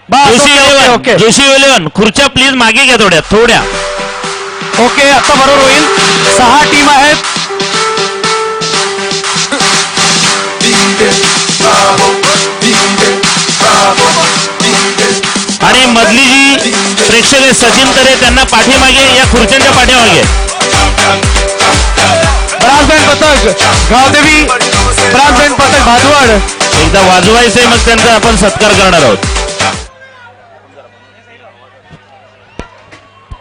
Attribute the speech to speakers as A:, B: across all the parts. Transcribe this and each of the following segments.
A: Okay
B: Joshi 11 खुर्च्या please मागे घ्या थोड्या.
A: ओके आता बरोबर होईल. 6 टीम आहेत.
B: आणि मधली जी प्रेक्षक आहे सचिन तरे त्यांना पाठीमागे या खुर्च्यांच्या पाठीमागे.
A: ब्रास बँड पथक गावदेवी, ब्रास बँड पथक भादवड.
B: एकदा वाजवायचंय मग त्यांचा आपण सत्कार करणार आहोत.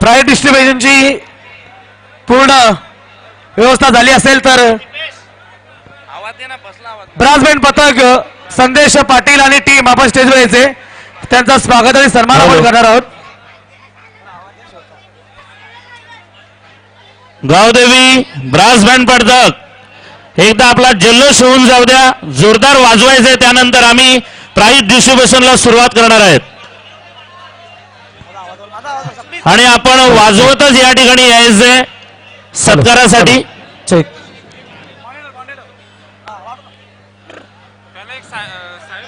A: प्राईज डिस्ट्रीब्युशनची पूर्ण व्यवस्था झाली असेल तर ब्रास बँड पथक संदेश पाटील आणि टीम आपण स्टेजवर यायचे. त्यांचा स्वागत आणि सन्मान आपण करणार आहोत.
B: गावदेवी ब्रास बँड पथक एकदा आपला जल्लोष होऊन जाऊ द्या. जोरदार वाजवायचंय. त्यानंतर आम्ही प्राईज डिस्ट्रीब्युशनला सुरुवात करणार आहेत. आणि आपण वाजवतच या ठिकाणी यायचंय सत्कारासाठी.
A: चेक.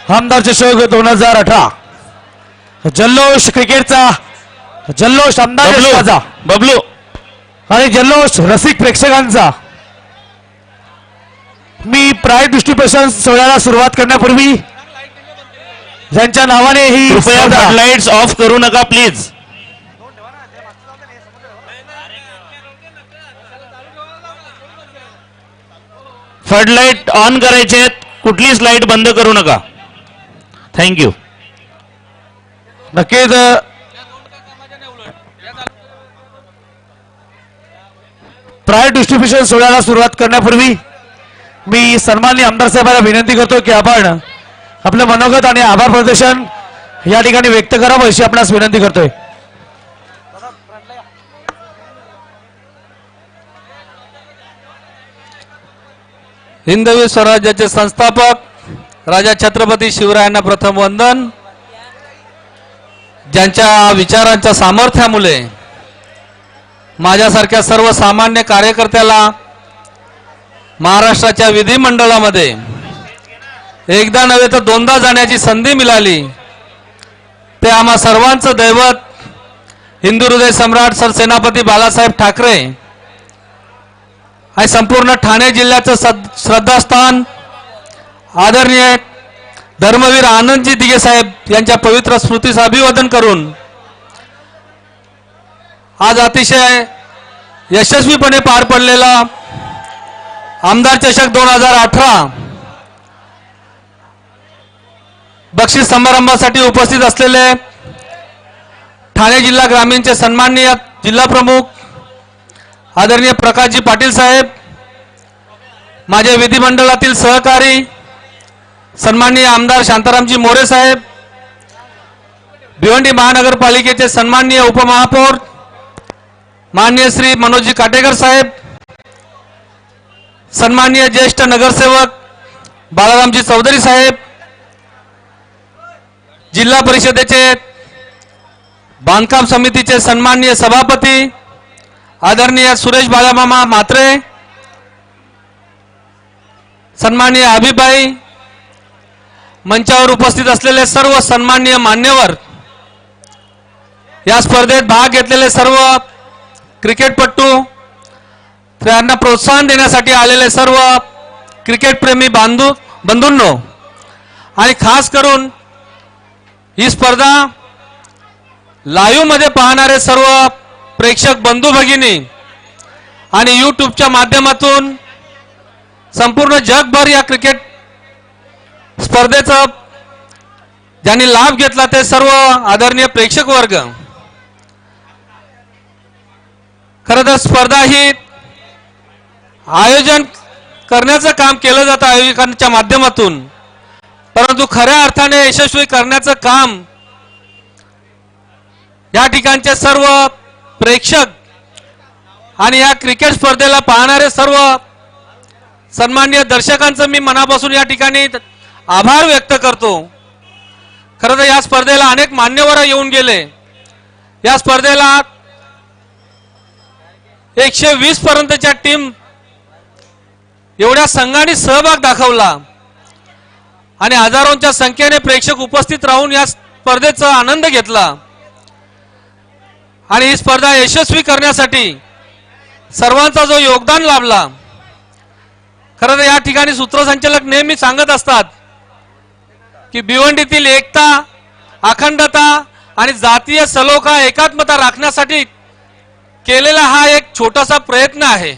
A: आमदार चषक 2018 जल्लोष क्रिकेटचा जल्लोष आमदार चषकाचा
B: बबलू
A: आणि जल्लोष रसिक प्रेक्षकांचा. मी प्राईज डिस्ट्रीब्युशन सोहळ्याला सुरुवात करण्यापूर्वी ज्यांच्या नावाने ही
B: कृपया लाईट्स ऑफ करू नका प्लीज. फ्लडलाईट ऑन करायचे. कुठलीच लाईट बंद करू नका. थँक्यू.
A: नक्कीच प्राईज डिस्ट्रीब्युशन सोहळ्याला सुरुवात करण्यापूर्वी मी सन्माननीय आमदार साहेबांना विनंती करतो की आपण आपलं मनोगत आणि आभार प्रदर्शन या ठिकाणी व्यक्त करावं अशी आपणास विनंती करतोय.
C: हिंदवी स्वराज्याचे संस्थापक राजा छत्रपती शिवरायांना प्रथम वंदन. ज्यांच्या विचारांच्या सामर्थ्यामुळे माझ्यासारख्या सर्वसामान्य कार्यकर्त्याला महाराष्ट्राच्या विधिमंडळामध्ये एकदा नव्हे तर दोनदा जाण्याची संधी मिळाली. ते आम्हा सर्वांचं दैवत हिंदू हृदय सम्राट सरसेनापती बाळासाहेब ठाकरे आणि संपूर्ण ठाणे जिल्ह्याचं श्रद्धास्थान आदरणीय धर्मवीर आनंदजी दिघे साहेब यांच्या पवित्र स्मृतीस अभिवादन करून आज अतिशय यशस्वीपणे पार पडलेला आमदार चषक 2018 बक्षीस समारंभासाठी उपस्थित असलेले ठाणे जिल्हा ग्रामीणचे सन्माननीय जिल्हा प्रमुख आदरणीय प्रकाशजी पाटील साहेब, माझे विधिमंडळातील सहकारी सन्माननीय आमदार शांतारामजी मोरे साहेब, भिवंडी महानगरपालिकेचे सन्माननीय उपमहापौर माननीय श्री मनोजी काटेकर साहेब, सन्माननीय ज्येष्ठ नगरसेवक बाळारामजी चौधरी साहेब, जिल्हा परिषदेचे बांधकाम समितीचे सन्माननीय सभापती आदरणीय सुरेश बाळामामा म्हात्रे, सन्माननीय अभिभाई, मंचावर उपस्थित असलेले सर्व सन्माननीय मान्यवर, या स्पर्धेत भाग घेतलेले सर्व क्रिकेटपटू, त्यांना प्रोत्साहन देण्यासाठी आलेले सर्व क्रिकेटप्रेमी बंधूंनो आणि खास करून ही स्पर्धा लाईव्ह मध्ये पाहणारे सर्व प्रेक्षक बंधू भगिनी आणि यूट्यूबच्या माध्यमातून संपूर्ण जगभर या क्रिकेट स्पर्धेचा ज्यांनी लाभ घेतला ते सर्व आदरणीय प्रेक्षक वर्ग. खरं तर स्पर्धा ही आयोजन करण्याचं काम केलं जातं आयोजकांच्या माध्यमातून, परंतु खऱ्या अर्थाने यशस्वी करण्याचं काम या ठिकाणचे सर्व प्रेक्षक आणि या क्रिकेट स्पर्धेला पाहणारे सर्व सन्माननीय दर्शकांचं मी मनापासून या ठिकाणी आभार व्यक्त करतो. खरं तर या स्पर्धेला अनेक मान्यवर येऊन गेले. या स्पर्धेला 120 पर्यंतच्या टीम एवढ्या संघाने सहभाग दाखवला आणि हजारोंच्या संख्येने प्रेक्षक उपस्थित राहून या स्पर्धेचा आनंद घेतला आणि ही स्पर्धा यशस्वी करण्यासाठी सर्वांचा जो योगदान लाभला. खरं तर या ठिकाणी सूत्रसंचालक नेहमी सांगत असतात की भिवंडीतील एकता, अखंडता आणि जातीय सलोखा, एकात्मता राखण्यासाठी केलेला हा एक छोटासा प्रयत्न आहे.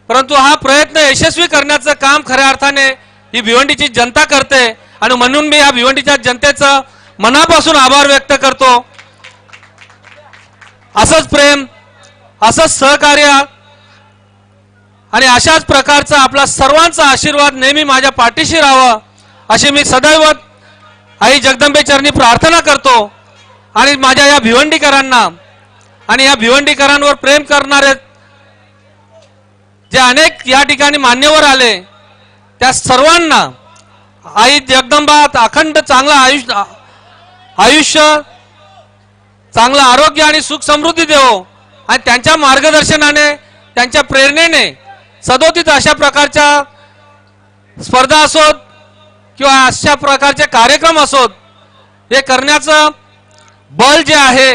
C: परंतु हा प्रयत्न यशस्वी करण्याचं काम खऱ्या अर्थाने ही भिवंडीची जनता करते आणि म्हणून मी या भिवंडीच्या जनतेचं मनापासून आभार व्यक्त करतो. असंच प्रेम, असंच सहकार्य आणि अशाच प्रकारचा आपला सर्वांचा आशीर्वाद नेहमी माझ्या पाठीशी राहावं अशी मी सदैव आई जगदंबे चरणी प्रार्थना करतो. आणि माझ्या या भिवंडीकरांना आणि या भिवंडीकरांवर प्रेम करणारे जे अनेक या ठिकाणी मान्यवर आले त्या सर्वांना आई जगदंबा अखंड चांगलं आयुष्य, चांगलं आरोग्य आणि सुख समृद्धी देवो आणि त्यांच्या मार्गदर्शनाने, त्यांच्या प्रेरणेने सदोदित अशा प्रकारच्या स्पर्धा असोत किंवा अशा प्रकारचे कार्यक्रम असोत, हे करण्याचं बल जे आहे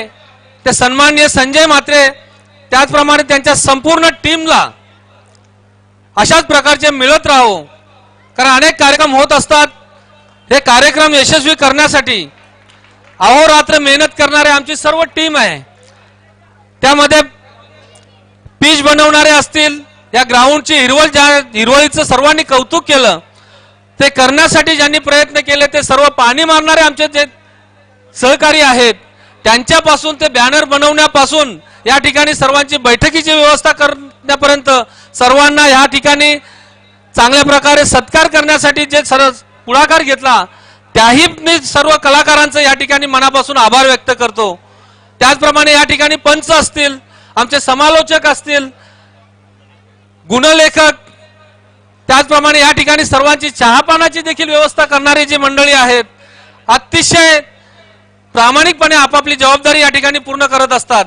C: ते सन्माननीय संजय म्हात्रे त्याचप्रमाणे त्यांच्या संपूर्ण टीमला अशाच प्रकारचे मिळत राहो. कारण अनेक कार्यक्रम होत असतात. हे कार्यक्रम यशस्वी करण्यासाठी अहोरात्र मेहनत करणारे आमची सर्व टीम आहे. त्यामध्ये पिच बनवणारे असतील, या ग्राउंडची हिरवळीचं सर्वांनी कौतुक केलं. ते करण्यासाठी ज्यांनी प्रयत्न केले ते सर्व पाणी मारणारे आमचे जे सहकारी आहेत, त्यांच्यापासून ते बॅनर बनवण्यापासून या ठिकाणी सर्वांची बैठकीची व्यवस्था करण्यापर्यंत सर्वांना या ठिकाणी चांगल्या प्रकारे सत्कार करण्यासाठी जे पुढाकार घेतला त्याही मी सर्व कलाकारांचं या ठिकाणी मनापासून आभार व्यक्त करतो. त्याचप्रमाणे या ठिकाणी पंच असतील, आमचे समालोचक असतील, गुणलेखक, त्याचप्रमाणे या ठिकाणी सर्वांची चहापानाची देखील व्यवस्था करणारी जी मंडळी आहेत, अतिशय प्रामाणिकपणे आपापली जबाबदारी या ठिकाणी पूर्ण करत असतात.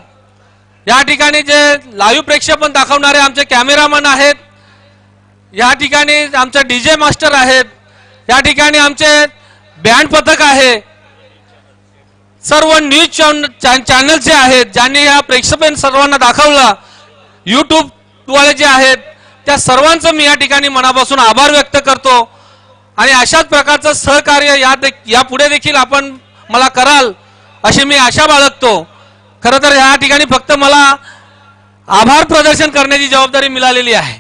C: या ठिकाणी जे लाईव्ह प्रेक्षेपण दाखवणारे आमचे कॅमेरामन आहेत, या ठिकाणी आमचे डीजे मास्टर आहेत, या ठिकाणी आमचे बँड पथक आहे, सर्व न्यूज चॅनल जे आहेत ज्यांनी या प्रेक्षेपण सर्वांना दाखवलं, युट्यूब वाले जे आहेत त्या सर्वांचं मी या ठिकाणी मनापासून आभार व्यक्त करतो. आणि अशाच प्रकारचं सहकार्य यापुढे देखील आपण मला कराल अशी मी आशा बाळगतो. खरं तर या ठिकाणी फक्त मला आभार प्रदर्शन करण्याची जबाबदारी मिळालेली आहे.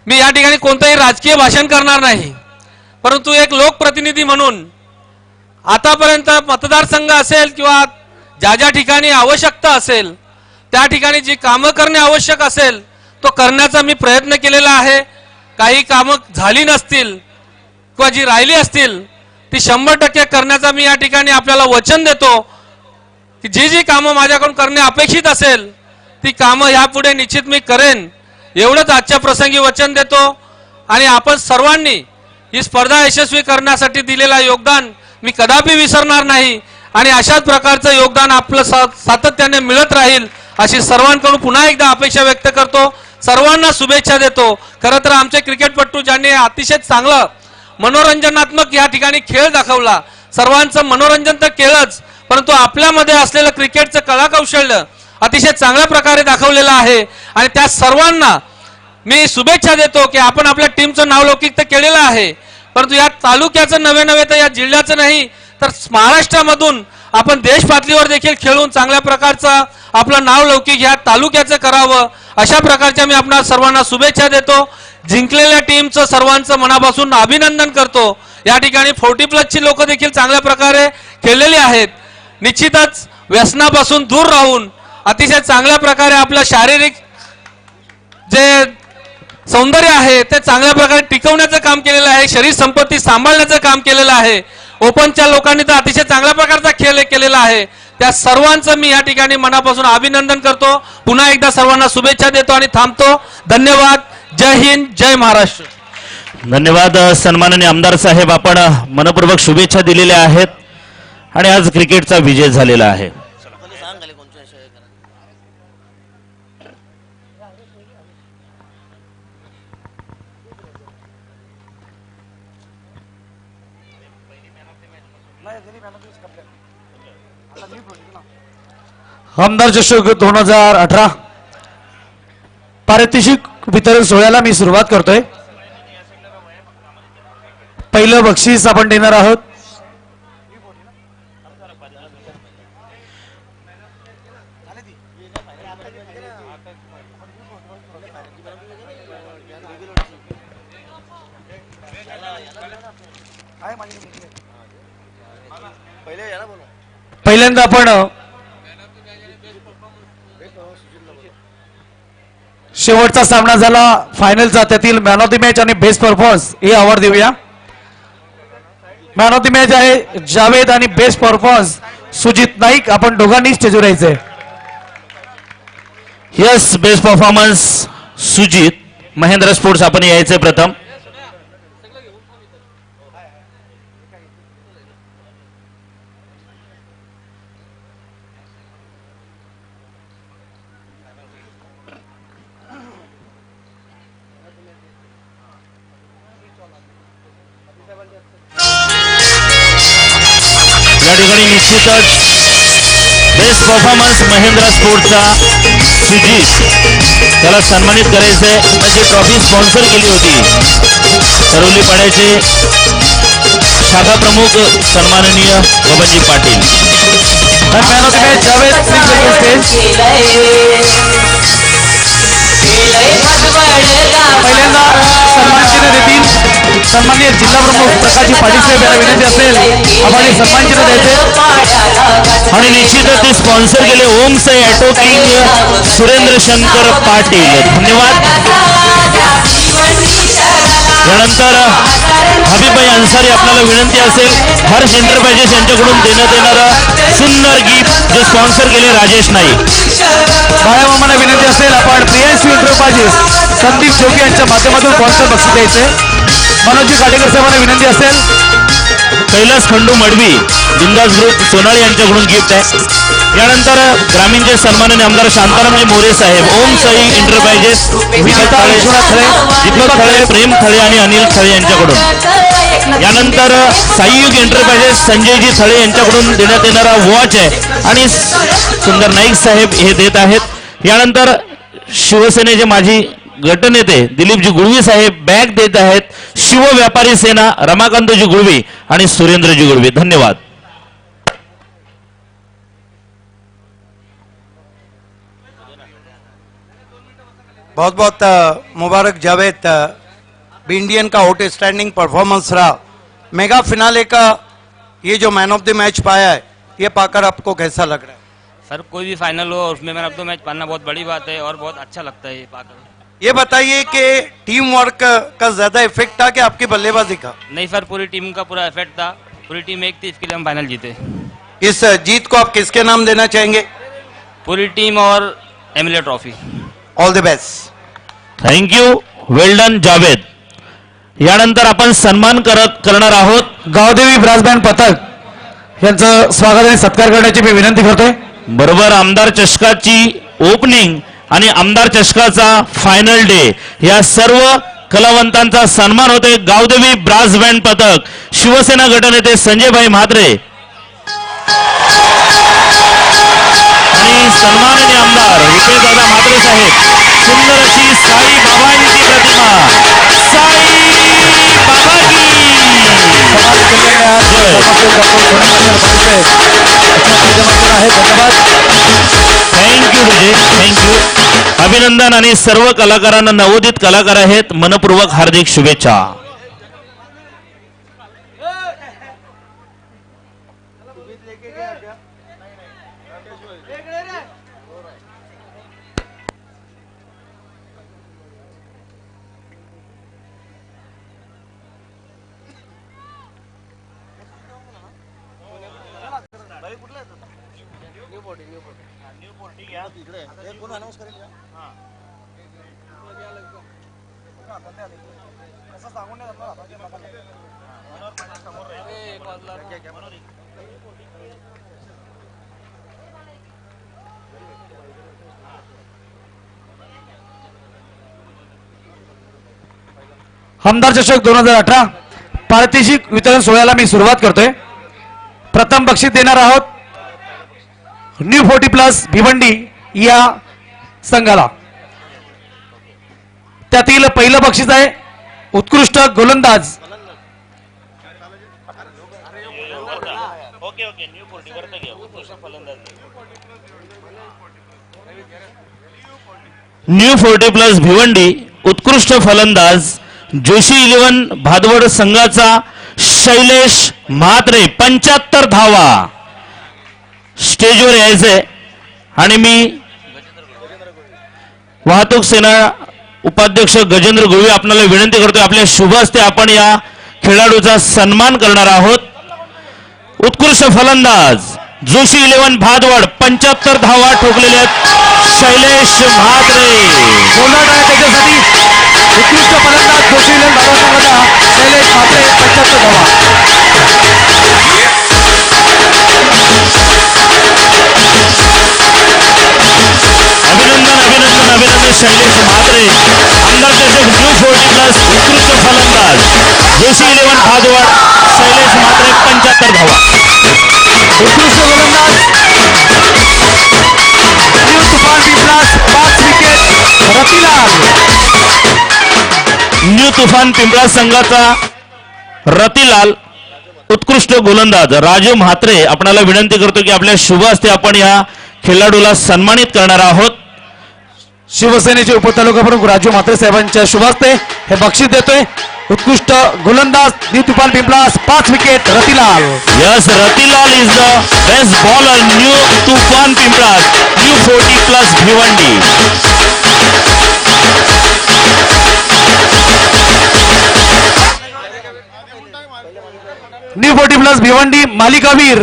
C: मी या ठिकाणी कोणतंही राजकीय भाषण करणार नाही, परंतु एक लोकप्रतिनिधी म्हणून आतापर्यंत मतदारसंघ असेल किंवा ज्या ज्या ठिकाणी आवश्यकता असेल त्या ठिकाणी जी कामं करणे आवश्यक असेल तो करण्याचा मी प्रयत्न केलेला आहे. काही कामं झाली नसतील किंवा जी राहिली असतील ती 100% करण्याचा मी या ठिकाणी आपल्याला वचन देतो की जी जी कामं माझ्याकडून करणे अपेक्षित असेल ती कामं यापुढे निश्चित मी करेन, एवढंच आजच्या प्रसंगी वचन देतो. आणि आपण सर्वांनी ही स्पर्धा यशस्वी करण्यासाठी दिलेला योगदान मी कदापि विसरणार नाही आणि अशाच प्रकारचं योगदान आपलं सातत्याने मिळत राहील अशी सर्वांकडून पुन्हा एकदा अपेक्षा व्यक्त करतो. सर्वांना शुभेच्छा देतो. खरं तर आमचे क्रिकेटपटू ज्यांनी अतिशय चांगलं मनोरंजनात्मक या ठिकाणी खेळ दाखवला, सर्वांचं मनोरंजन तर केलंच, परंतु आपल्यामध्ये असलेलं क्रिकेटचं कलाकौशल्य अतिशय चांगल्या प्रकारे दाखवलेलं आहे. आणि त्या सर्वांना मी शुभेच्छा देतो की आपण आपल्या टीमचं नावलौकिक तर केलेलं आहे, परंतु या तालुक्याचं नवे तर या जिल्ह्याचं नाही तर महाराष्ट्रामधून आपण देश पातळीवर देखील खेळून चांगल्या प्रकारचं आपलं नावलौकिक या तालुक्याचं करावं अशा प्रकारच्या मी आपल्या सर्वांना शुभेच्छा देतो. जिंकलेल्या टीमचं सर्वांचं मनापासून अभिनंदन करतो. या ठिकाणी 40+ लोक देखील चांगल्या प्रकारे खेळलेली आहेत. निश्चितच व्यसनापासून दूर राहून अतिशय चांगल्या प्रकारे आपलं शारीरिक जे सौंदर्य आहे ते चांगल्या प्रकारे टिकवण्याचं काम केलेलं आहे, शरीर संपत्ती सांभाळण्याचं काम केलेलं आहे. ओपनच्या लोकांनी तर अतिशय चांगल्या प्रकारचा खेळ केलेला आहे. त्या सर्वांचं मी या ठिकाणी मनापासून अभिनंदन करतो. पुन्हा एकदा सर्वांना शुभेच्छा देतो आणि थांबतो. धन्यवाद. जय हिंद, जय महाराष्ट्र.
B: धन्यवाद. सन्माननीय आमदार साहेब, आपण मनपूर्वक शुभेच्छा दिलेल्या आहेत आणि आज क्रिकेटचा विजय झालेला आहे.
A: नाही आमदार चषक 2018 पारितोषिक वितरण सोहळ्याला मी सुरुवात करतोय. पहिलं बक्षीस आपण देणार आहोत. पहिल्यांदा आपण शेवटचा सामना झाला फायनलचा, त्यातील मॅन ऑफ द मॅच आणि बेस्ट परफॉर्मन्स हे अवॉर्ड देऊया. मॅन ऑफ द मॅच आहे जावेद आणि बेस्ट परफॉर्मन्स सुजित नाईक. आपण दोघांनी स्टेजवर यायचंय.
B: Yes, best performance Sujit. Mahendra sports आपण यायचे प्रथम. या ठिकाणी निश्चितच बेस्ट परफॉर्मन्स महेंद्र स्पोर्ट्सचा सुजित, त्याला सन्मानित करायचंय. त्याची ट्रॉफी स्पॉन्सर केली होती तरवली पाड्याचे शाखा प्रमुख सन्माननीय Babanji Patil.
A: Man of the match Javed stage. पहिल्यांदा सन्मान चिन्ह देतील सन्माननीय जिल्हा प्रमुख प्रकाशजी पाटील साहेब यांना विनंती असेल आपण हे सन्मान चिन्ह द्यायचे.
B: आणि निश्चितच ते स्पॉन्सर केले ओम साई ऑटो किंग सुरेंद्र शंकर पाटील. धन्यवाद. यानंतर हबीबाई अन्सारी आपल्याला विनंती असेल हर्ष एंटरप्राइजेस यांच्याकडून देण्यात येणारं सुंदर गिफ्ट जे स्पॉन्सर केले राजेश नाईक.
A: बाळामामांना विनंती असेल आपण प्रियांशू एंटरप्राइजेस संदीप जोगी यांच्या माध्यमातून स्पॉन्सर बक्षीस द्यायचे. मनोजी काटेकर साहेबांना विनंती असेल.
B: कैलास खंडू मडवी बिंदास ग्रुप सोनाळी यांच्याकडून गिफ्ट आहे. यानंतर ग्रामीणचे सन्माननीय आमदार शांतारामजी मोरे साहेब ओम साई एंटरप्राइजेस विशाल थळे, दीपक थळे, प्रेम थळे आणि अनिल थळे यांच्याकडून. यानंतर साईयुग एंटरप्राइजेस संजयजी थळे यांच्याकडून देण्यात येणारा वॉच आहे आणि सुंदर नाईक साहेब हे देत आहेत. यानंतर शिवसेनेचे माजी गटनेते दिलीपजी गुळवी साहेब बॅग देत आहेत. शिव व्यापारी सेना रमाकांतजी गुळवी आणि सुरेंद्रजी गुळवी. धन्यवाद.
D: बहुत बहुत मुबारक जावेद. इंडियन का आउटस्टैंडिंग परफॉर्मेंस रहा. मेगा फिनाले का ये जो मैन ऑफ द मैच पाया है ये पाकर आपको कैसा लग रहा है?
E: सर कोई भी फाइनल हो उसमें मैन ऑफ द मैच पाना बहुत बड़ी बात है और बहुत अच्छा लगता है ये पाकर.
D: ये बताइए कि टीम वर्क का ज्यादा इफेक्ट था कि आपकी बल्लेबाजी का?
E: नहीं सर, पूरी टीम का पूरा इफेक्ट था. पूरी टीम एक थी, इसके लिए हम फाइनल जीते.
D: इस जीत को आप किसके नाम देना चाहेंगे?
E: पूरी टीम और MLA trophy.
D: All the best.
B: Thank you. Well done Javed. यानंतर आपण सन्मान करणार आहोत
A: गावदेवी ब्रास बँड पथक यांचं स्वागत आणि सत्कार करण्याची मी विनंती करतोय.
B: बरोबर आमदार चषकाची ओपनिंग आणि आमदार चषकाचा फायनल डे या सर्व कलावंतांचा सन्मान होते. गावदेवी ब्रास बँड पथक शिवसेना गटनेते संजयभाई म्हात्रे आणि सन्माननीय आमदार विजयदादा म्हात्रे साहेब. सुंदर अशी साई बाबांची प्रतिमा. साई बाबा थँक्यू विजय, थँक्यू. अभिनंदन आणि सर्व कलाकारांना नवोदित कलाकार आहेत मनपूर्वक हार्दिक शुभेच्छा.
A: आमदार चषक 2018 पारितोषिक वितरण सोहळ्याला मी सुरुवात करतोय. प्रथम बक्षीस देणार आहोत न्यू 40+ भिवंडी या संघाला. त्यातील पहिलं बक्षीस आहे उत्कृष्ट गोलंदाज.
B: न्यू 40+ भिवंडी उत्कृष्ट फलंदाज जोशी 11 भादवड संघाचा शैलेश म्हात्रे 75 धावा. स्टेजवर यायचंय आणि मी वाहतूक सेना उपाध्यक्ष गजेंद्र गुळवे आपल्याला विनंती करतोय, आपल्या शुभ हस्ते आपण या खेळाडूचा सन्मान करणार आहोत. उत्कृष्ट फलंदाज जोशी 11 भादवड 75 धावा ठोकलेले आहेत शैलेश म्हात्रे.
A: गोलंदाज आहे त्याच्यासाठी उत्कृष्ट फलंदाज जोशी 11 भादवड संघाचा शैलेश म्हात्रे 75 धावा.
B: अभिनंदन शैलेश म्हात्रे. आमदार चषक न्यू 40+ उत्कृष्ट फलंदाज जोशी 11 भादवड शैलेश म्हात्रे 75 धावा.
A: उत्कृष्ट गोलंदाज new Tufan Pimplas 5 wicket Ratilal.
B: New तुफान पिंपळा संघाचा रतिलाल उत्कृष्ट गोलंदाज राजू म्हात्रे. आपणाला विनंती करतो की आपल्या शुभ हस्ते आपण या खेळाडूला सन्मानित करणार आहोत.
A: शिवसेनेचे उपतालुका प्रमुख राजू म्हात्रे साहेबांच्या शुभ हस्ते हे बक्षीस देतोय. उत्कृष्ट गोलंदाज new Tufan Pimplas 5 wicket Ratilal.
B: Yes, Ratilal is the best bowler new Tufan Pimplas new 40+ Bhiwandi.
A: New 40+ Bhiwandi मालिकावीर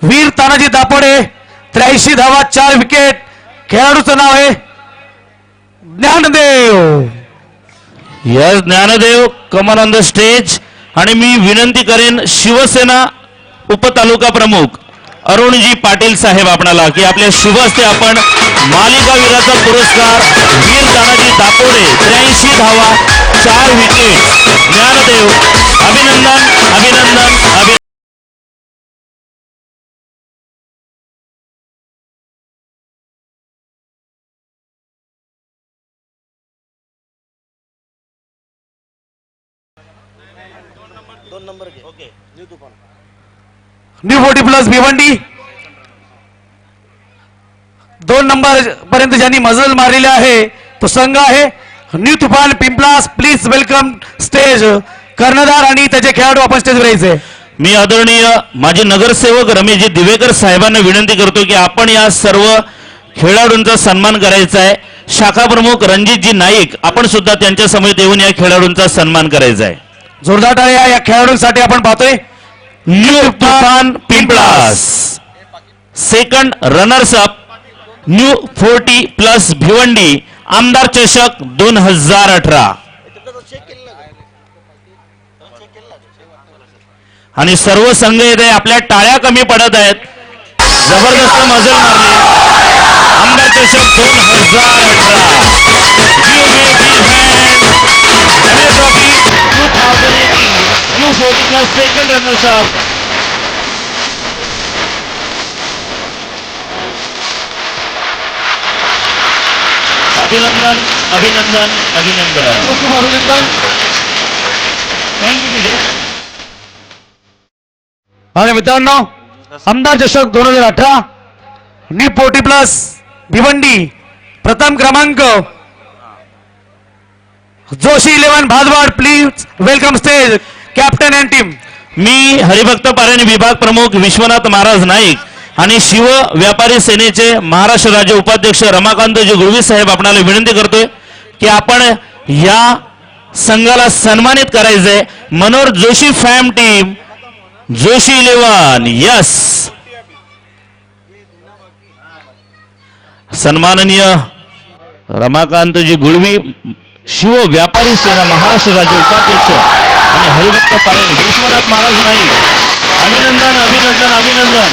A: वीर तानाजी दापोडे 83 धावा 4 विकेट. खेळाडूचं नाव आहे Dnyandev.
B: Yes, Dnyandev come on the द स्टेज. आणि मी विनंती करेन शिवसेना उपतालुका प्रमुख अरुणजी पाटील साहेब आपणाला की आपल्या शुभ हस्ते आपण मालिकावीराचा पुरस्कार वीर तानाजी दापोडे 83 धावा 4 विकेट ज्ञानदेव. अभिनंदन अभिनंदन अभिनंदन.
A: न्यू 40+ भिवंडी 2 नंबर पर्यंत ज्यांनी मजल मारलेली आहे तो संघ आहे न्यू तुफान पिंपलास. Please welcome stage. कर्णधार आणि त्याचे खेळाडू आपण स्टेजवर यायचे.
B: मी आदरणीय माजी नगरसेवक रमेशजी दिवेकर साहेबांना विनंती करतो की आपण या सर्व खेळाडूंचा सन्मान करायचा आहे. शाखा प्रमुख रणजितजी नाईक आपण सुद्धा त्यांच्या समेत येऊन या खेळाडूंचा सन्मान करायचा आहे.
A: जोरदार टाळ्या या खेळाडूंसाठी आपण पाहतोय.
B: New Tufan Pimplas. Second runners up new 40+ Bhiwandi आमदार चषक 2018. आणि सर्व संघ येथे आपल्या टाळ्या कमी पडत आहेत. जबरदस्त मजल मारली. आमदार चषक 2018. New 40+ second runners up. अभिनंदन अभिनंदन अभिनंदन. थँक्यू.
A: आणि मित्रांनो आमदार चषक 2018 न्यू 40+ भिवंडी प्रथम क्रमांक Joshi 11 Bhadwad. Please welcome stage captain and team.
B: मी हरिभक्त पारायण विभाग प्रमुख विश्वनाथ महाराज नाईक आणि शिव व्यापारी सेनेचे महाराष्ट्र राज्य उपाध्यक्ष रमाकांतजी गुळवी साहेब आपणाला विनंती करतोय की आपण या संघाला सन्मानित करायचंय. मनोहर जोशी फॅम टीम जोशी 11. यस, सन्माननीय रमाकांतजी गुळवी शिव व्यापारी सेना महाराष्ट्र राज्य उपाध्यक्ष आणि हरिभक्त पारायण विश्वनाथ महाराज नाईक. अभिनंदन अभिनंदन अभिनंदन.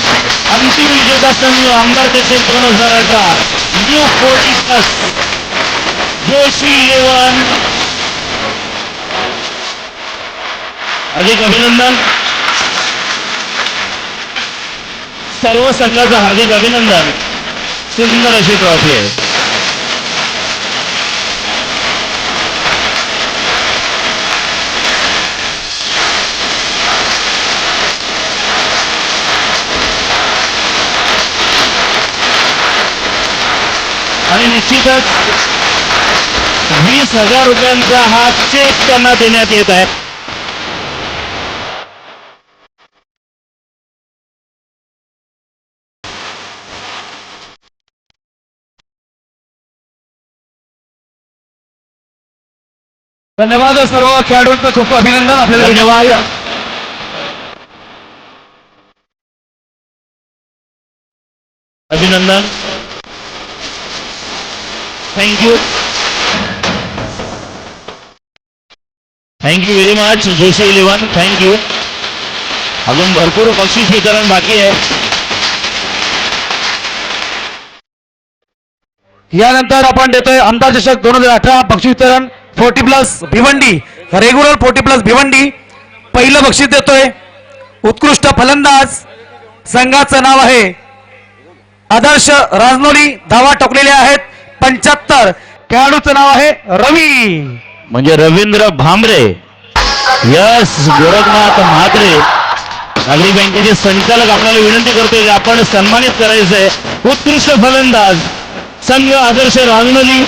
B: अंतिम विजेता संघ आमदार चषक 2018 न्यू 40+ जोशी 11. अधिक अभिनंदन. सर्व संघाचं हार्दिक अभिनंदन. सुंदर अशी ट्रॉफी आहे. आणि निश्चितच 20,000 रुपयांचा हा चेक त्यांना देण्यात येत आहे.
A: धन्यवाद सर्व खेळाडूंचं खूप अभिनंदन. आपल्याला
B: धन्यवाद. अभिनंदन. Thank you. Thank you very much Joshi 11. Thank you. अजून भरपूर बक्षीस वितरण बाकी आहे.
A: यानंतर आपण देतोय आमदार चषक 2018 बक्षीस वितरण 40+ भिवंडी, रेग्युलर 40+ भिवंडी. पहिलं बक्षीस देतोय उत्कृष्ट फलंदाज, संघाचं नाव आहे आदर्श राजनोली. धावा टोकलेल्या आहेत 75. खेळाडूचं नाव आहे रवी,
B: म्हणजे रवींद्र भांबरे. यस गोरखनाथ म्हात्रे नागरी बँकेचे संचालक आपल्याला विनंती करतोय की आपण सन्मानित करायचंय. उत्कृष्ट फलंदाज संघ आदर्श राजनोली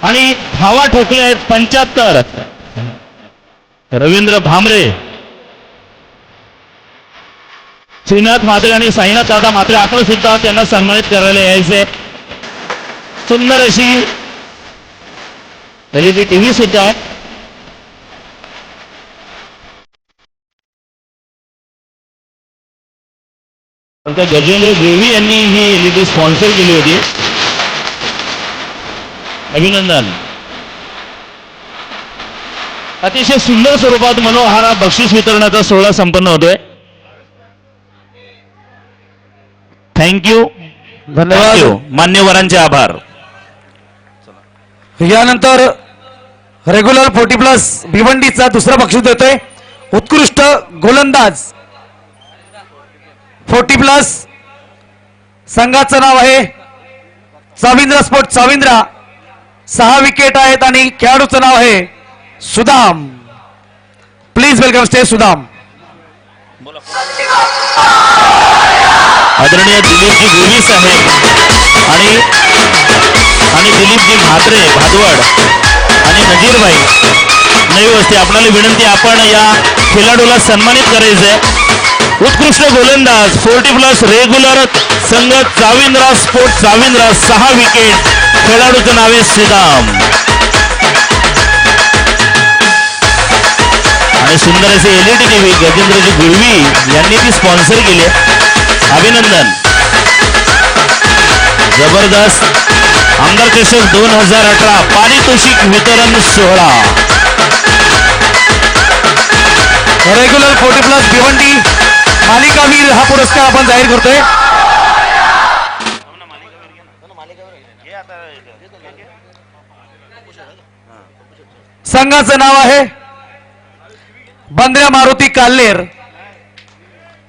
B: आणि धावा ठोकले आहेत 75. रवींद्र भांबरे, श्रीनाथ म्हात्रे आणि साईनाथ दादा म्हात्रे आपण सुद्धा त्यांना सन्मानित करायला यायचे. सुंदर अशी LED TV सुद्धा आहे. गजेंद्र देवी यांनी ही LED स्पॉन्सर केली होती. अभिनंदन. अतिशय सुंदर स्वरूपात मनोहारा बक्षीस वितरणाचा सोहळा संपन्न होतोय. थँक्यू.
A: धन्यवाद.
B: मान्यवरांचे आभार.
A: यानंतर रेग्युलर 40+ भिवंडीचा दुसरा बक्षीस देतोय उत्कृष्ट गोलंदाज 40+. संघाचं नाव आहे चाविंद्रा स्पोर्ट चाविंद्रा. 6 विकेट आहेत आणि खेळाडूचं नाव आहे Sudam. Please welcome stay Sudam.
B: आदरणीय दिलीपजी गोवी साहेब आणि दिलीपजी म्हात्रे भादवड आणि नजीरभाई नवी वस्ती आपल्याला विनंती, आपण या खेळाडूला सन्मानित करायचंय. उत्कृष्ट गोलंदाज 40+ रेग्युलर संघ चाविंद्रा स्पोर्ट चाविंद्रा. 6 विकेट. खेळाडूचं नाव आहे सुदाम. आणि सुंदर असे LED TV गजेंद्रजी गुळवी यांनी ती स्पॉन्सर केली. अभिनंदन. जबरदस्त. आमदार चषक 2018 पारितोषिक वितरण सोहळा.
A: रेग्युलर 40+ भिवंडी मालिकावीर हा पुरस्कार आपण जाहीर करतोय. संघाचं नाव आहे बंद्र्या मारुती काल्लेर.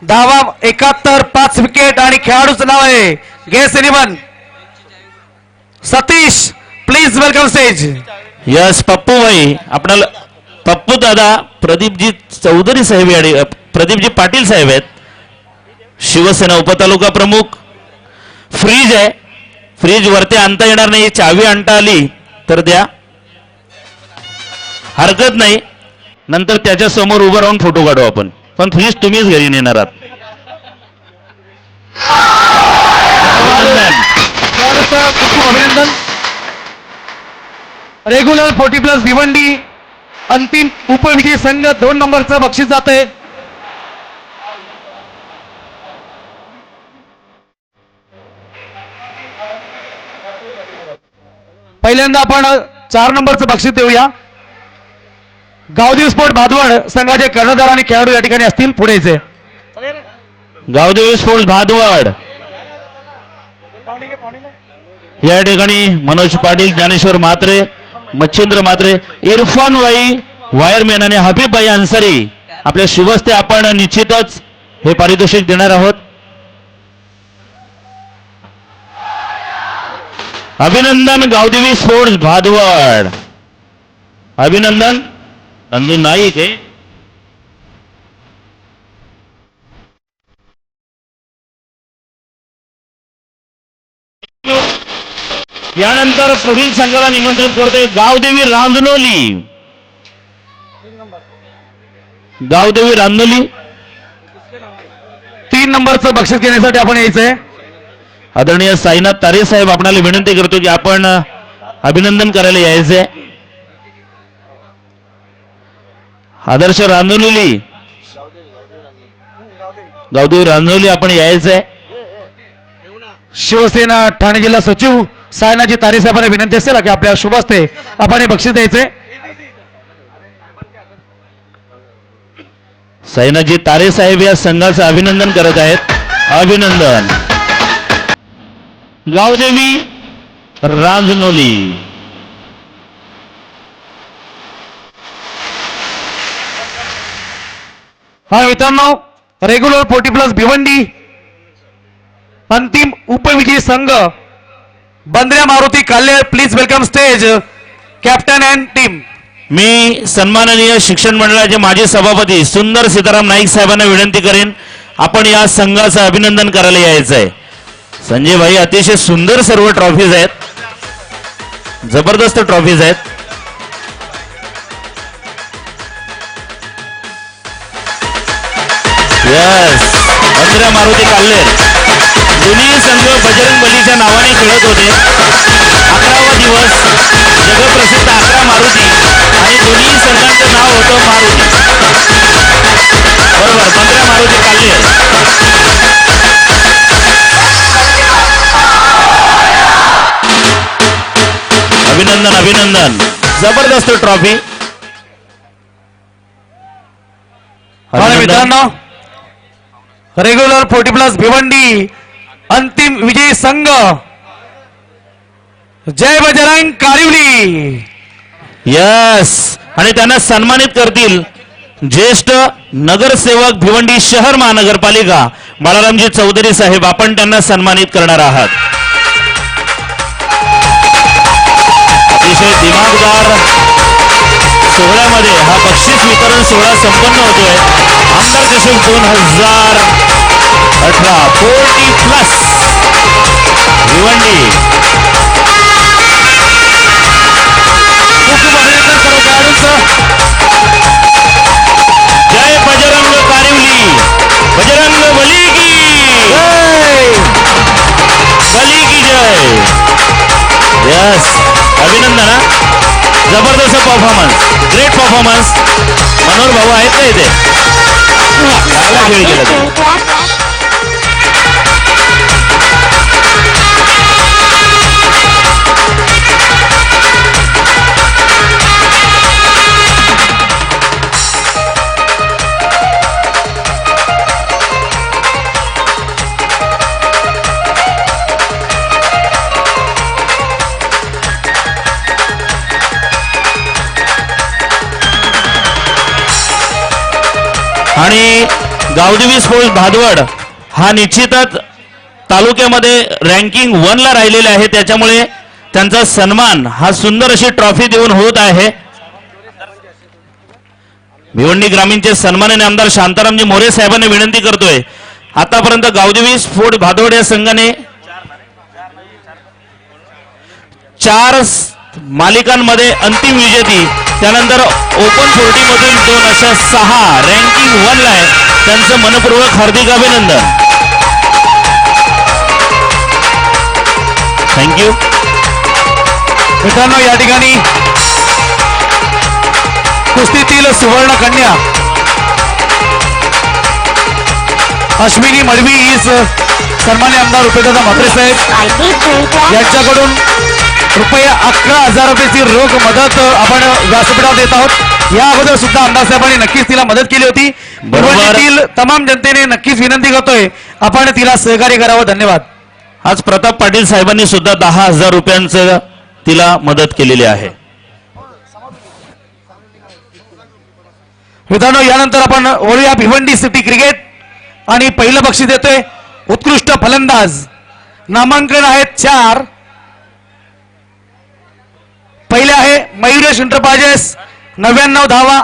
A: धावा 71. 5 विकेट आणि खेळाडूचं नाव आहे guess anyone Satish. Please welcome stage.
B: Yes Pappu भाई आपणाला पप्पू दादा प्रदीपजी चौधरी साहेब आणि प्रदीपजी पाटील साहेब आहेत. शिवसेना उपतालुका प्रमुख. फ्रीज आहे, फ्रीज वरती आणता येणार नाही. चावी आणता आली तर द्या, हरकत नाही. नंतर त्याच्या समोर उभं राहून फोटो काढू आपण, पण फ्रीज तुम्हीच घरी नेणार आहात.
A: खूप अभिनंदन. रेग्युलर 40+ भिवंडी अंतिम उपविजयी संघ 2 नंबरचं बक्षीस जात आहे. पहिल्यांदा आपण 4 नंबरचं बक्षीस देऊया. गावदेव स्पोर्ट भादवड संघाचे कर्णधार आणि खेळाडू या ठिकाणी असतील. पुढेचे
B: गावदेवी स्पोर्ट्स भादवड या ठिकाणी मनोज पाटील, ज्ञानेश्वर म्हात्रे, मच्छिंद्र म्हात्रे, इरफान वाई वायरमॅन आणि हबीबभाई अन्सारी आपल्या शुभस्ते आपण निश्चितच हे पारितोषिक देणार आहोत. अभिनंदन गावदेवी स्पोर्ट्स भादवड. अभिनंदन. नंदू नाही इथे. यानंतर पुढील संघाला निमंत्रित करतोय गावदेवी रांजणोली. गावदेवी रांजणोली
A: 3 नंबरचं बक्षीस घेण्यासाठी आपण यायचंय.
B: आदरणीय साईनाथ तारे साहेब आपणाला विनंती करतो की आपण अभिनंदन करायला यायचंय. आदर्श रांजणोली गावदेवी रांजणोली आपण यायचंय.
A: शिवसेना ठाणे जिल्हा सचिव सायनाजी तारे साहेबांना विनंती असेल की आपल्या शुभ हस्ते आपण हे बक्षीस द्यायचे.
B: साईनाथजी तारे साहेब या संघाचं अभिनंदन करत आहेत. अभिनंदन. गावदेवी रांजणोली.
A: हा मित्रांनो, रेग्युलर 40+ भिवंडी अंतिम उपविजयी संघ Bandrya Maruti Kalle. Please welcome stage captain and team.
B: मी सन्माननीय शिक्षण मंडळाचे माजी सभापती सुंदर सीताराम नाईक साहेबांना विनंती करेन आपण या संघाचं अभिनंदन करायला यायचंय. संजय भाई अतिशय सुंदर सर्व ट्रॉफीज आहेत. जबरदस्त ट्रॉफीज आहेत. यस. बंद्र्या मारुती काल्लेर दोन्ही संघ बजरंग बलीच्या नावाने खेळत होते. 11वा दिवस जगप्रसिद्ध 11 मारुती आणि दोन्ही संघांचं नाव होतं मारुती. बरोबर. बंद्र्या मारुती काल्लेर. अभिनंदन अभिनंदन. जबरदस्त ट्रॉफी.
A: मित्रांनो, रेग्युलर 40+ भिवंडी अंतिम विजयी संघ जय बजरंग कारिवली.
B: यस. आणि त्यांना सन्मानित करतील ज्येष्ठ नगरसेवक भिवंडी शहर महानगरपालिका बाळारामजी चौधरी साहेब. आपण त्यांना सन्मानित करणार आहात. अतिशय दिमागदार सोहळ्यामध्ये हा बक्षीस वितरण सोहळा संपन्न होतोय. आमदार चषक 2018 40+ भिवंडी.
A: खूप अभिनंदन सर्व खेळाडूंचं.
B: जय बजरंग कारिवली. बजरंग बली की बली की जय. यस. अभिनंदन. हा. जबरदस्त परफॉर्मन्स. Great performance. मनोहर भाऊ आहेत का इथे? चांगला खेळ केला तुम्ही. आणि गावदेवी स्पोर्ट्स भादवड हा निश्चितच तालुक्यामध्ये रँकिंग 1 ला राहिलेला आहे. त्याच्यामुळे त्यांचा सन्मान हा सुंदर अशी ट्रॉफी देऊन होत आहे. भिवंडी ग्रामीणचे सन्माननीय आमदार शांतारामजी मोरे साहेबांनी विनंती करतोय. आतापर्यंत गावदेवी स्पोर्ट्स भादवड या संघाने 4 मालिकांमध्ये अंतिम विजेती, त्यानंतर ओपन 40 मधून 2 अशा 6 रँकिंग 1 ला आहे. त्यांचं मनपूर्वक हार्दिक अभिनंदन. थँक्यू.
A: मित्रांनो, या ठिकाणी कुस्तीतील सुवर्ण कन्या अश्विनी मडवी हीच सन्मान्य आमदार रुपेदादा म्हात्रे साहेब यांच्याकडून ₹11,000 रोख मदत आपण व्यासपीठावर देत आहोत. या अगोदर सुद्धा आमदार साहेबांनी नक्कीच तिला मदत केली होती. भिवंडीतील तमाम जनतेने नक्कीच विनंती करतोय आपण तिला सहकार्य करावं. धन्यवाद.
B: आज प्रताप पाटील साहेबांनी सुद्धा 10,000 रुपयांचं तिला मदत केलेली आहे.
A: मित्रांनो, यानंतर आपण वळूया भिवंडी सिटी क्रिकेट आणि पहिलं बक्षीस देतोय उत्कृष्ट फलंदाज. नामांकन आहेत 4. पहिले आहे मयुरेश एंटरप्राइजेस 99 धावा,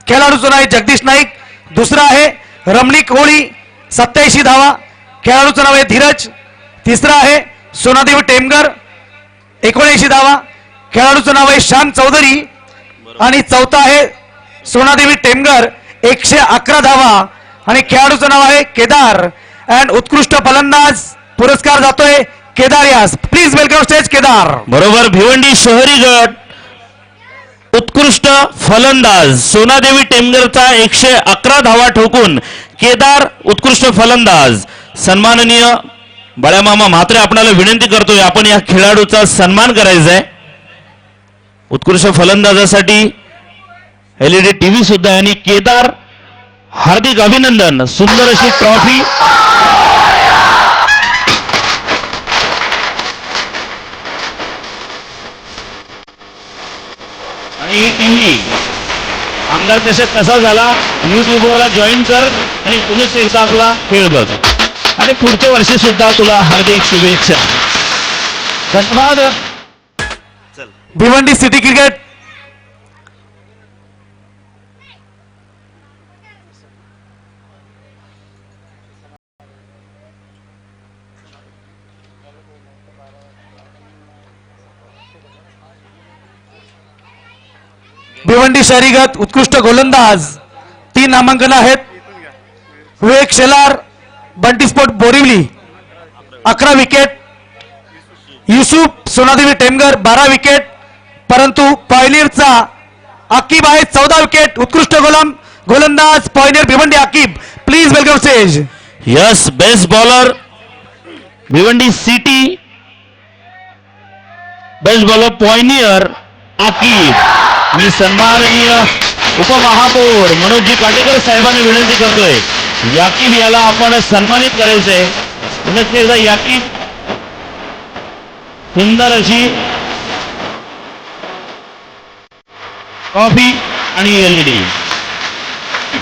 A: खेळाडूचं नाव आहे जगदीश नाईक. दुसरा आहे रमणीक होळी 87 धावा, खेळाडूचं नाव आहे धीरज. तिसरा आहे सोनादेवी टेमगर 79 धावा, खेळाडूचं नाव आहे श्याम चौधरी. आणि चौथा आहे सोनादेवी टेमगर 111 धावा आणि खेळाडूचं नाव आहे केदार. अँड उत्कृष्ट फलंदाज पुरस्कार जातोय केदार यास. Please welcome stage Kedar.
B: बरोबर, भिवंडी शहरी गट उत्कृष्ट फलंदाज सोनादेवी टेमगरचा 111 धावा ठोकून केदार उत्कृष्ट फलंदाज. सन्माननीय बाळामामा म्हात्रे आपणाला विनंती करतोय आपण या खेळाडूचा सन्मान करायचा आहे. उत्कृष्ट फलंदाजासाठी LED टीव्ही सुद्धा आहे. आणि केदार हार्दिक अभिनंदन. सुंदर अशी ट्रॉफी आणि ही टीव्ही आमदार चषक कसा झाला यूट्यूबला जॉईन कर आणि तुम्हीच एकदा आपला खेळ बघ. आणि पुढच्या वर्षी सुद्धा तुला हार्दिक शुभेच्छा. धन्यवाद.
A: भिवंडी सिटी क्रिकेट भिवंडी शहरी गट उत्कृष्ट गोलंदाज 3 नामांकन आहेत. Vivek Shelar Bunty sport Borivali 11 wicket, Yusuf Sonadevi Temgar 12 wicket, परंतु पॉयनियरचा आकिब आहे 14 विकेट. उत्कृष्ट गोलंदाज Pioneer Bhiwandi Aakib. Please welcome stage.
B: Yes, best bowler Bhiwandi city, best bowler Pioneer Aakib. मी सन्माननीय उपमहापौर मनोजजी काटेकर साहेबांनी विनंती करतोय याकीब याला आपण सन्मानित करायचंय. पुन्हा एकदा याकीब सुंदर अशी ट्रॉफी आणि LED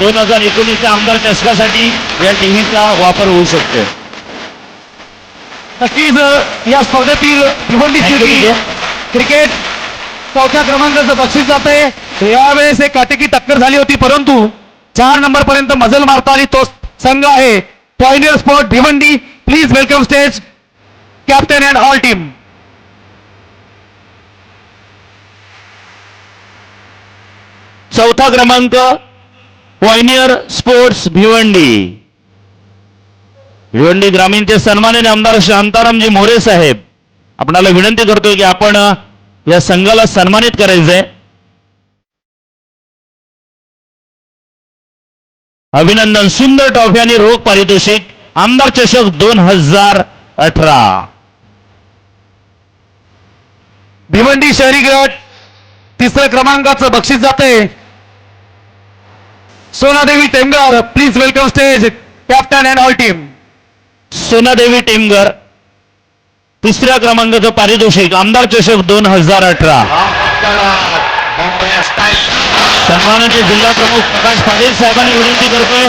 B: 2019च्या आमदार चषकासाठी या टीव्हीचा वापर होऊ शकतो.
A: नक्कीच या स्पर्धेतील भिवंडी सिटी क्रिकेट 4थ्या क्रमांकाचं बक्षीस जाते. यावेळेस एक काटेकी टक्कर झाली होती, परंतु 4 नंबर पर्यंत मजल मारता आली. तो संघ आहे Pioneer sport Bhiwandi. Please welcome stage captain and all team.
B: चौथा क्रमांक पॉयनियर स्पोर्ट्स भिवंडी. भिवंडी ग्रामीणचे सन्माननीय आमदार शांतारामजी मोरे साहेब आपणाला विनंती करतोय की आपण या संघाला सन्मानित करायचंय. अभिनंदन. सुंदर ट्रॉफी आणि रोख पारितोषिक आमदार चषक 2018.
A: भिवंडी शहरी गट 3ऱ्या क्रमांकाचं बक्षीस जाते Sonadevi Temgar. Please welcome stage captain and all team.
B: Sonadevi Temgar 3ऱ्या क्रमांकाचं पारितोषिक आमदार चषक 2018. सन्मानाचे जिल्हा प्रमुख प्रकाश पाटील साहेबांनी विनंती करतोय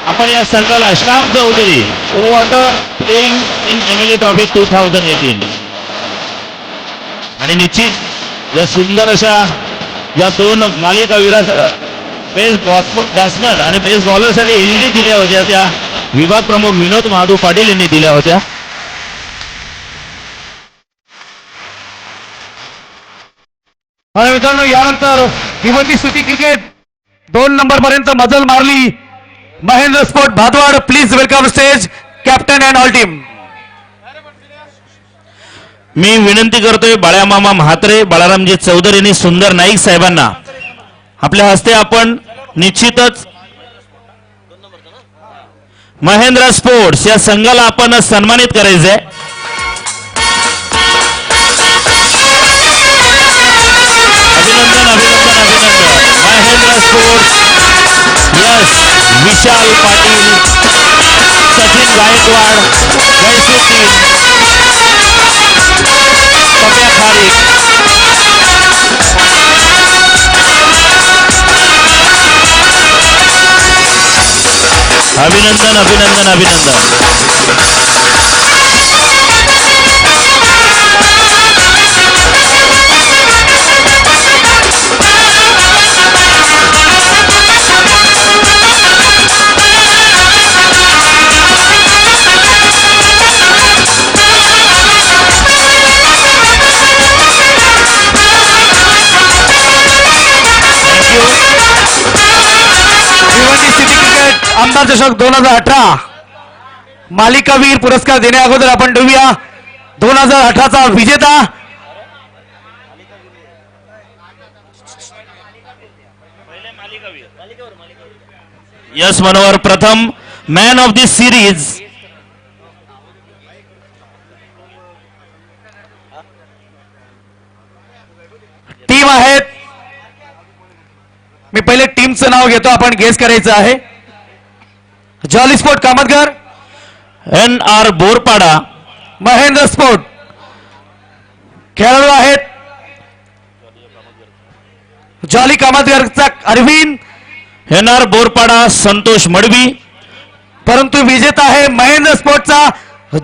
B: आपण या संघाला Shyam Chaudhari water playing in MLA trophy 2018. आणि निश्चित या सुंदर अशा या 2 मालिकावीरा पेस बॅट्समन आणि पेस बॉलरसाठी LED दिल्या होत्या त्या विभाग प्रमुख विनोद महादू पाटील यांनी दिल्या होत्या.
A: आणि मित्रांनो यानंतर भिवंडी सिटी क्रिकेट 2 नंबर पर्यंत मजल मारली Mahendra sport Bhadwad. Please welcome stage captain and all team.
B: मी विनंती करतोय बाळामामा म्हात्रे बाळारामजी चौधरी आणि सुंदर नाईक साहेबांना आपल्या हस्ते आपण निश्चितच महेंद्र स्पोर्ट्स या संघाला आपण सन्मानित करायचंय. अभिनंदन अभिनंदन अभिनंदन. महेंद्र स्पोर्ट्स. यस, विशाल पाटील, सचिन गायकवाड, जयसुद्दीन, पप्या खारीक. अभिनंदन अभिनंदन अभिनंदन.
A: आमदार चषक 2018 मालिकावीर पुरस्कार देण्या अगोदर आपण ठेवूया 2018चा विजेता
B: यस मनोहर प्रथम man of the series
A: team आहेत. मी पहिले टीमचं नाव घेतो, आपण गेस करायचं आहे. Jolly sport Kamatgar,
B: NR Borpada,
A: Mahendra sport. खेळाडू आहेत जॉली कामतगरचा अरविंद,
B: NR बोरपाडा संतोष मडवी,
A: परंतु विजेता आहे महेंद्र स्पोर्टचा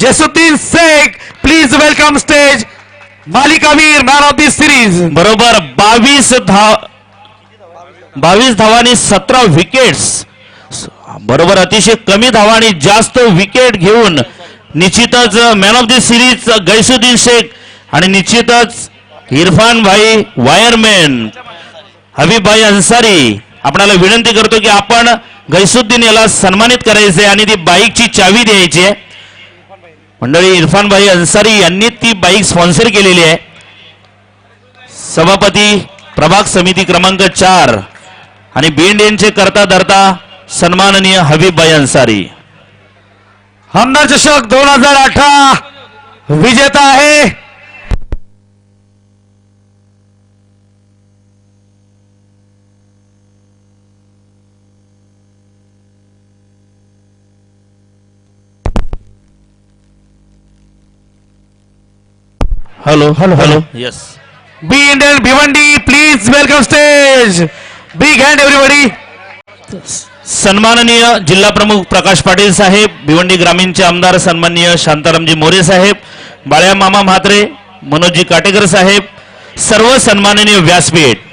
A: Jasuddin Shaikh. Please welcome stage मालिकावीर मॅन ऑफ द सिरीज.
B: बरोबर 22 धावांनी 17 विकेट्स. बरोबर अतिशय कमी धावा आणि जास्त विकेट घेऊन निश्चितच man of the series Ghiasuddin Shaikh आणि निश्चितच इरफान भाई वायरमॅन हबीब भाई अन्सारी. आपणाला विनंती करतो की आपण गैसुद्दीन याला सन्मानित करायचे आणि ती बाईकची चावी द्यायची आहे. मंडळी इरफान भाई अन्सारी यांनी ती बाईक स्पॉन्सर केलेली आहे. सभापती प्रभाग समिती क्रमांक 4 आणि बीएंड यांचे करता धरता सन्माननीय हबीब भाई अन्सारी.
A: आमदार चषक 2018 विजेता आहे
B: hello hello hello yes
A: be Indian Bhiwandi. Please welcome stage. Big hand everybody.
B: सन्माननीय जिल्हा प्रमुख प्रकाश पाटील साहेब, भिवंडी ग्रामीणचे आमदार सन्माननीय शांतारामजी मोरे साहेब, बाळ्या मामा म्हात्रे, मनोजजी काटेकर साहेब, सर्व सन्माननीय व्यासपीठ.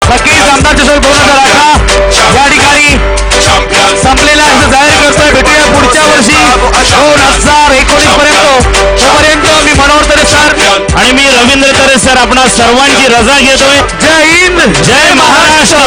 A: नक्कीच आमदार चषक 2018 या ठिकाणी संपलेला असं जाहीर करतोय. भेटूया पुढच्या वर्षी 2019 पर्यंत. तोपर्यंत मी मनोहर तरे सर
B: आणि मी रवींद्र तरे सर आपणा सर्वांची रजा घेतोय.
A: जय हिंद
B: जय महाराष्ट्र.